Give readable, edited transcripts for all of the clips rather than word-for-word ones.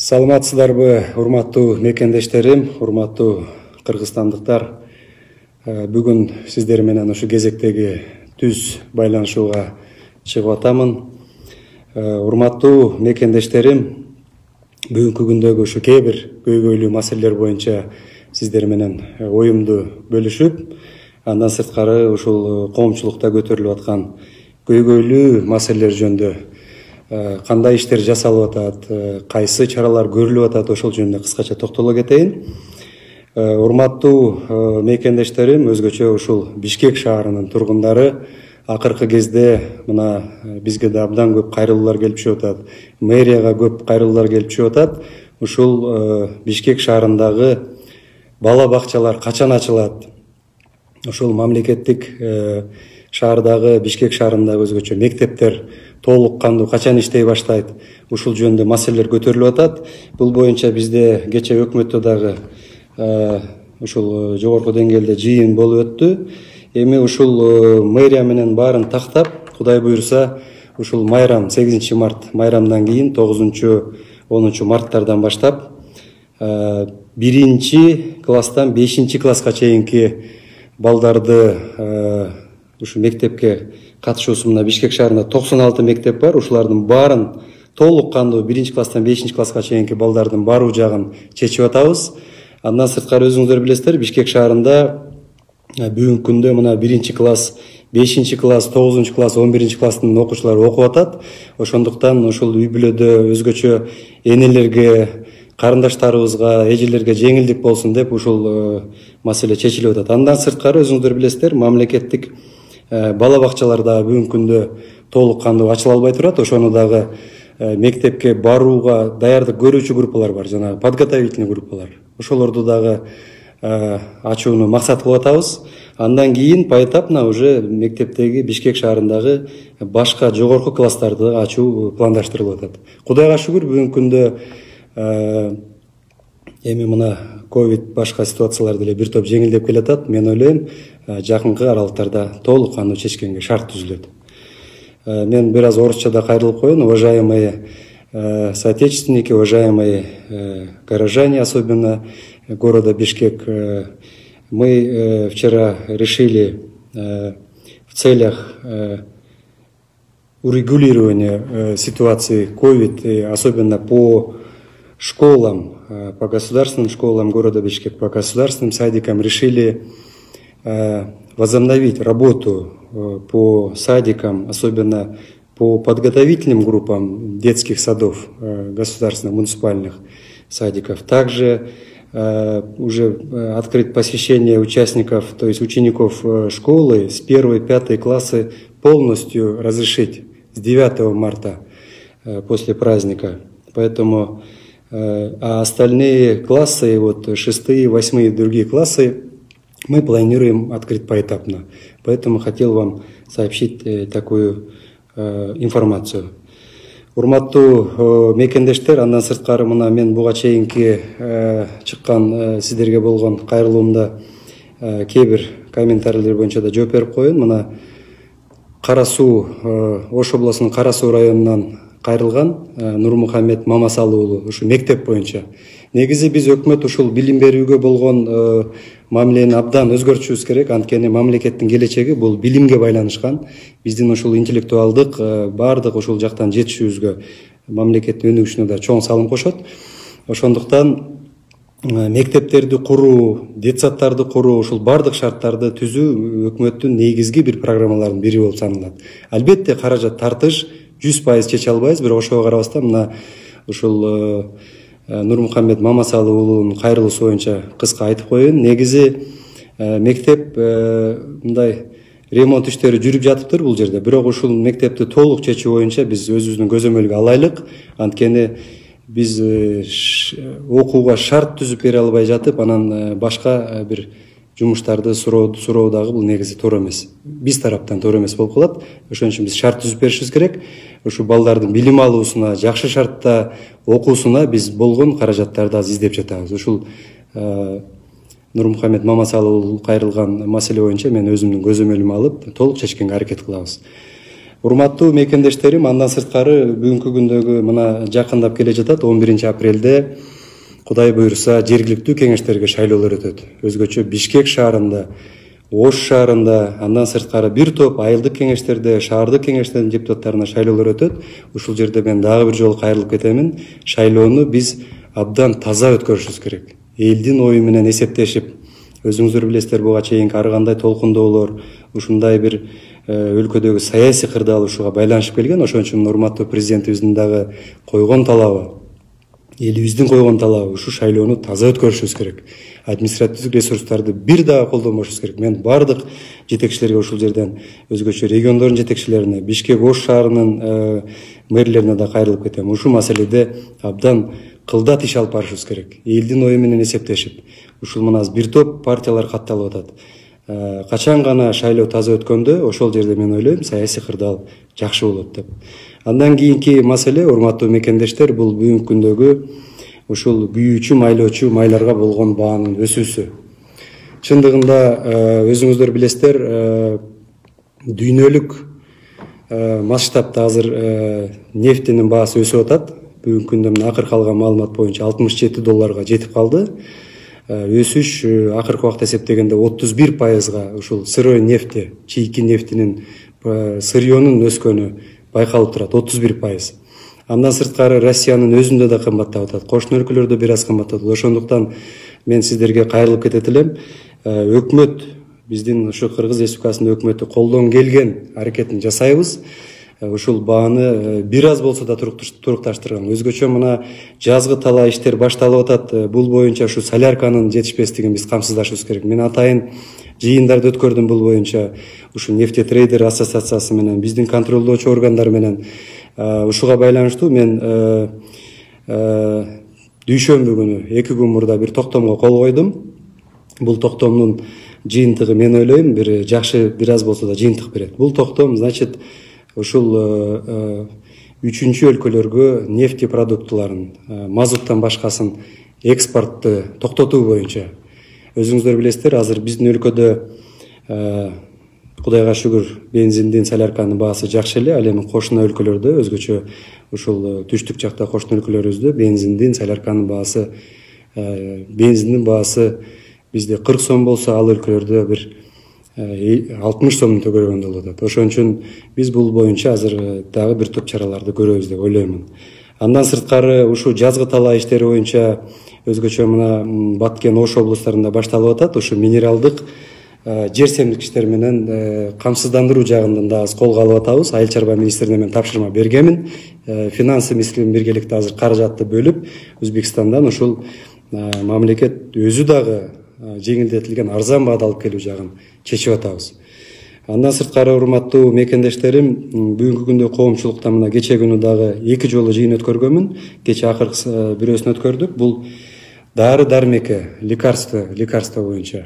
Саламатсыздарбы, урматтуу мекендештерим, урматтуу кыргызстандыктар. Бүгүн сиздер менен ушу кезектеги түз байланышууга чыгып атамын. Урматтуу мекендештерим, бүгүнкү күндөгү ушу кээ бир көйгөйлүү маселелер боюнча сиздер менен оюмду бөлүшүп, андан сырткары ушул коомчулукта көтөрүлүп аткан көйгөйлүү маселелер жөнүндө кандай иштер жасалып атат, кайсы чаралар көрүлүп атат, ошол жөнүндө кыскача токтоло кетейин. Урматтуу мекендештерим, өзгөчө ушул Бишкек шаарынын тургундары акыркы кезде мына бизге да абдан көп кайрылуулар келип түшүп атат. Мэрияга көп кайрылуулар келип түшүп атат. Ушул Бишкек шаарындагы бала бакчалар качан ачылат? Ошол мамлекеттик шаардагы, Бишкек шаарындагы өзгөчө мектептер толук кандуу качан иштей баштайт? Ушул жөнүндө маселелер көтөрүлүп атат. Бул боюнча бизде кече өкмөттө дагы ушул жогорку деңгээлде жыйын болуп өттү. Эми ушул мэрия менен баарын тактап, Кудай буйрса, ушул майрам 8 март майрамдан кийин 9-10 марттардан баштап 1 класстан 5 класска чейинки балдарды ушу мектепке катышуусу мына Бишкек шаарында 96 мектеп бар. Ушулардын баарын толук кандуу 1 класстан 5 класска чейинки балдардын баруу жагын чечип атабыз. Андан сырткары өзүңүздөр билесиздер, Бишкек шаарында бүгүнкү күндө мына 1 класс, 5 класс, 9 класс, 11 класстын окуучулары окуп атат. Ошондуктан ушул үй бүлөдө өзгөчө энелерге, карындаштарыбызга, эжелерге жеңилдик болсун деп ушул маселе чечилип атат. Андан сырткары өзүңүздөр билесиздер, мамлекеттик бала бакчалар да бүгүнкү күндө толук кандуу ачыла албай турат. Ошону дагы мектепке барууга даярдык көрүүчү группалар бар, жана подготовительный группалар. Ошолорду дагы ачууну максат кылып атабыз. Андан кийин поэтапно уже мектептеги Бишкек шаарындагы башка жогорку класстарды ачуу пландаштырылып атат. Кудайга шүгүр, бүгүнкү күндө эми мына ковид башка ситуациялар деле бир топ жеңилдеп келатат. Мен ойлойм, жакынкы аралыктарда толук кандуу чечкенге шарт түзүлөт. Мен бир аз орусчада кайрылып коеюн. Уважаемые соотечественники, уважаемые горожане, особенно города Бишкек, мы вчера решили в целях урегулирования ситуации COVID, и особенно по школам, по государственным школам города Бишкек, по государственным садикам, решили возобновить работу по садикам, особенно по подготовительным группам детских садов, государственных, муниципальных садиков. Также уже открыть посещение участников, то есть учеников школы с 1-5 классы полностью разрешить с 9 марта после праздника. Поэтому а остальные классы, вот 6, 8 и другие классы, мы планируем открыть поэтапно. Поэтому хотел вам сообщить такую информацию. Урматтуу мекендештер, андан сырткары мына мен буга чейинки чыккан сиздерге болгон кайрылуумда кээ бир комментарийлер боюнча да жооп берип коеюн. Мына Кара Суу, Ош облусунун Кара Суу районунан кайрылган Нурмухамед Мамасалы уулу ушу мектеп боюнча. Негизи биз өкмөт ушул билим берүүгө болгон мамилени абдан өзгөртүшүбүз керек. Анткени мамлекеттин келечеги бул билимге байланышкан. Биздин ушул интеллектуалдык баардык ушул жактан жетишүүбүзгө мамлекеттин өнүгүшүнө да чоң салым кошот. Ошондуктан мектептерди куруу, детсадтарды куруу, ушул баардык шарттарды түзүү өкмөттүн негизги бир программаларынын бири болуп саналат. Албетте каражат тартыш 100% чече албайбыз, бирок ошого карабастан мына ушул Нурмухамед Мамасалы уулунун кайрылуусу боюнча кыска айтып коеюн. Негизи мектеп мындай ремонт иштери жүрүп жатыптыр бул жерде. Бирок ушул мектепти толук чечүү боюнча биз өзүбүздүн көзөмөлгө алайлык. Анткени биз окууга шарт түзүп бере албай жатып, анан башка бир жумуштарды суроо дагы бул негизи туура эмес. Биз тараптан туура эмес болуп калат. Ошон үчүн биз шарт түзүп беришибиз керек. Ушу балдардын билим алуусуна, жакшы шартта окуусуна биз болгон каражаттарды аз издеп жатабыз. Ушул Нурмухамед Мамасалы кайрылган маселе боюнча мен өзүмдүн көзөмөлүмө алып толук чечкенге аракет кылабыз. Урматтуу мекендештерим, андан сырткары бүгүнкү күндөгү мына жакындап келе жатат 11-апрелде Кудай буйруса жергиликтүү кеңештерге шайлоолор өтөт. Өзгөчө Бишкек шаарында, Ош шаарында, андан сырткары бир топ айылдык кеңештерде, шаардык кеңештердин депутаттарына шайлоолор өтөт. Ушул жерде мен дагы бир жолу кайрылып кетемин. Шайлоону биз абдан таза өткөрүшүбүз керек. Элдин ою менен эсептешип, өзүңүздөр билесиздер, буга чейинки ар кандай толкундоолор, ушундай бир өлкөдөгү саясий кырдаалышууга байланышып келген. Ошон үчүн урматтуу президентибиздин дагы койгон талабы, элибиздин койгон талабы ушу шайлоону таза өткөрүшүбүз керек. Административдик ресурстарды бир дагы колдонбошубуз керек. Мен бардык жетекчилерге ушул жерден, өзгөчө региондордун жетекчилерине, Бишкек Ош шаарынын мэрлерине да кайрылып кетем. Ушул маселеде абдан кылдат иш алып барышыбыз керек. Элдин ою менен эсептешип, ушул мына бир топ партиялар катталып атат. Качан гана шайлоо таза өткөндө, ошол жерде мен ойлойм, саясий кырдаал жакшы болот деп. Андан кийинки маселе, урматтуу мекендештер, бул бүгүнкү күндөгү ушул күйүүчү, майлоочу майларга болгон баанын өсүүсү. Чындыгында өзүңүздөр билесиздер, дүйнөлүк масштабта азыр нефтинин баасы өсүп атат. Бүгүнкү күндө акыркы алган маалымат боюнча $67 жетип калды. Өсүш акыркы убакта эсептегенде 31%га ушул сырой нефти, чийки нефтинин сырьёнун өскөнү байкалып турат, 31%. Андан сырткары Россиянын өзүндө да кымбаттап атат, кошуна өлкөлөрдө бир аз кымбаттап атат. Ошондуктан мен сиздерге кайрылып кетет элем. Өкмөт, биздин ушу Кыргыз Республикасынын өкмөтү колдон келген аракетин жасайбыз. Ушул бааны бир аз болсо да турукташтырган. Өзгөчө мына жазгы талаа иштер башталып атат. Бул боюнча ушу солярканын жетишпестигин биз камсыздашыбыз керек. Мен атайын жыйындарды өткөрдүм бул боюнча. Ушу нефтетрейдер ассоциациясы менен, биздин контролдоочу органдар менен. Ушуга байланыштуу мен дүйшөмбү күнү 2 күн мурда бир токтомго кол койдум. Бул токтомдун жыйынтыгы, мен ойлойм, бир жакшы бир аз болсо да жыйынтык берет. Бул токтом, значит, ушул үчүнчү өлкөлөргө нефти продуктыларын, мазуттан башкасын экспортту токтотуу боюнча. Өзүңүздөр билесиздер, азыр биздин өлкөдө Кудайга шүгүр, бензиндин, солярканын баасы жакшы эле. Ал эми кошуна өлкөлөрдө, өзгөчө ушул түштүк жакта кошуна өлкөлөрүбүздө бензиндин, солярканын баасы, бизде 40 сом болсо, ал өлкөлөрдө бир 60 сомдун төгөргөндө болуп атат. Ошон үчүн биз бул боюнча азыр дагы бир топ чараларды көрөбүз деп ойлоймун. Андан сырткары ушу жазгы талаа иштери боюнча өзгөчө мына Баткен, Ош облустарында башталып атат. Ушу минералдык жер семирткичтер менен камсыздандыруу жагынан да аз колго алып атабыз. Айыл чарба министрине мен тапшырма бергенмин. Финансы министри менен биргеликте азыр каражатты бөлүп, Өзбекстандан ушул мамлекет өзү дагы жеңилдетилген арзан баада алып келүү жагын чечип атабыз. Андан сырткары, урматтуу мекендештерим, бүгүнкү күндө коомчулукта мына кече күнү дагы 2 жолу жыйын өткөргөнмүн. Кече акыркы бирөөсүн өткөрдүк. Бул дары-дармеке, лекарство боюнча.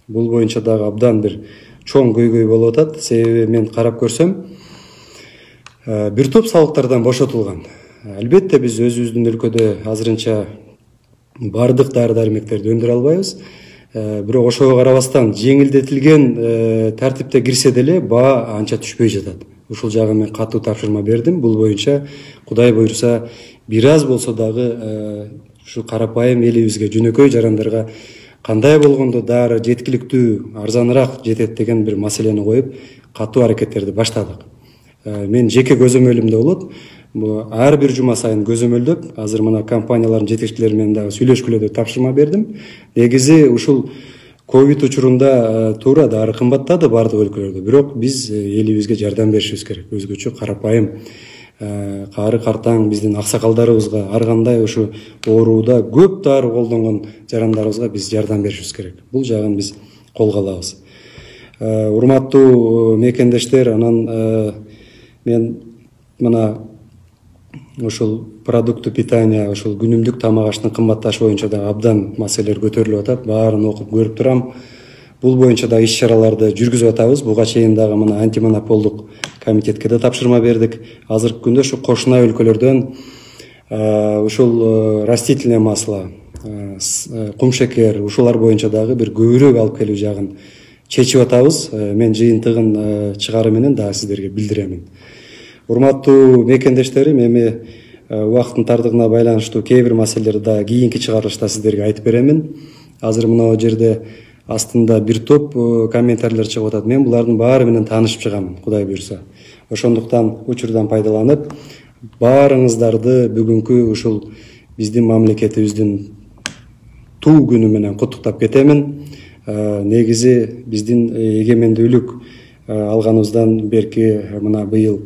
Бул боюнча дагы абдан бир чоң көйгөй болуп атат. Себеби мен карап көрсөм, бир топ салыктардан бошотулган. Албетте биз өзүбүздүн өлкөдө азырынча бардык дары-дармектерди өндүрө албайбыз. Бирок ошого карабастан жеңилдетилген тартипте кирсе деле баа анча түшпөй жатат. Ушул жагын мен катуу тапшырма бердим. Бул боюнча Кудай буйруса бир аз болсо дагы ушу карапайым элибизге, жөнөкөй жарандарга кандай болгондо дары жеткиликтүү, арзаныраак жетет деген бир маселени коюп, катуу аракеттерди баштадык. Мен жеке көзөмөлүмдө болот. Ар бир жума сайын көзөмөлдөп, азыр мына компаниялардын жетекчилери менен дагы сүйлөшкүлө тапшырма бердим. Негизи ушул ковид учурунда туура дары кымбаттады бардык өлкөлөрдө, бирок биз элибизге жардам беришибиз керек. Өзгөчө карапайым кары картаң биздин аксакалдарыбызга, ар кандай ушу ооруда көп дары колдонгон жарандарыбызга биз жардам беришибиз керек. Бул жагын биз колго алабыз. Урматтуу мекендештер, анан мен мына ушул продукты питания, ушул күнүмдүк тамак аштын кымбатташы боюнча да абдан маселелер көтөрүлүп атат. Баарын окуп көрүп турам. Бул боюнча да иш чараларды жүргүзүп атабыз. Буга чейин дагы мына антимонополдук комитетке да тапшырма бердик. Азыркы күндө ушу кошуна өлкөлөрдөн ушул растительное масло, кумшекер, ушулар боюнча дагы бир көбүрөөк алып келүү жагын чечип атабыз. Мен жыйынтыгын чыгары менен дагы сиздерге билдиремин. Урматтуу мекендештерим, эми убакыттын тардыгына байланыштуу кээ бир маселелерди да кийинки чыгарылышта сиздерге айтып беремин. Азыр мына жерде астында бир топ комментарийлер чыгып атат. Мен булардын баары менен таанышып чыгам, Кудай буйрса. Ошондуктан учурдан пайдаланып, баарыңыздарды бүгүнкү ушул биздин мамлекетибиздин туу күнү менен куттуктап кетемин. Негизи биздин эгемендүүлүк алганыбыздан берки мына быйыл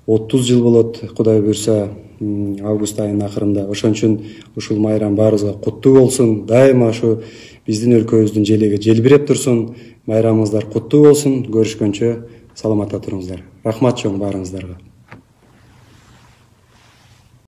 30 жыл болот, Кудай буйрса, август айынын акырында. Ошон үчүн ушул майрам баарыбызга куттуу болсун. Дайыма ушу биздин өлкөбүздүн желеги желбиреп турсун. Майрамыңыздар куттуу болсун. Көрүшкөнчө саламатта туруңуздар. Рахмат чоң баарыңыздарга.